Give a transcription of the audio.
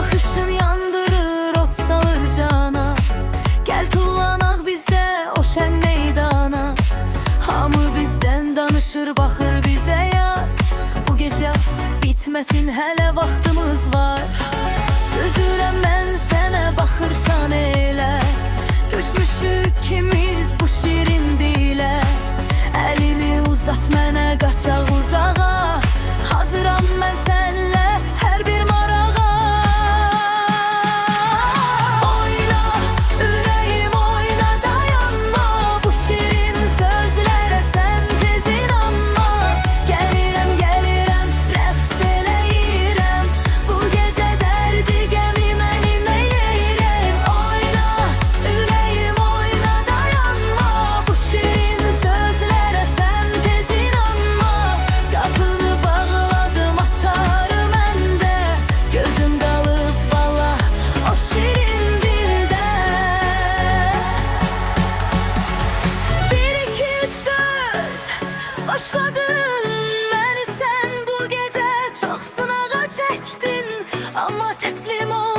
Bakışın yandırır, ot salır cana. Gel tullanak bizde o şen meydana. Hamı bizden danışır, bakır bize ya. Bu gece bitmesin, hele vaxtımız var. Sözürəm mən sənə, baxırsan elə. Düşmüşük kimiz bu şirin dilə. Əlini uzat mənə, qaçaq uzağa. Hazıram mən sənlə hər bir marağa. Oyna, ürəyim oyna, dayanma. Bu şirin sözlərə sən tez inanma. Gəlirəm, gəlirəm, rəqs eləyirəm. Bu gecə dərdi qəmi mənim eləyirəm. Oyna, ürəyim oyna, dayanma. Bu şirin sözlərə sən tez inanma. Qapını bağladım, açarı məndə. Gözüm qalıb valla o şirin dildə. 1, 2, 3, 4 başladın. Məni sən bu gecə çox sınağa çəkdin. Amma təslim ol,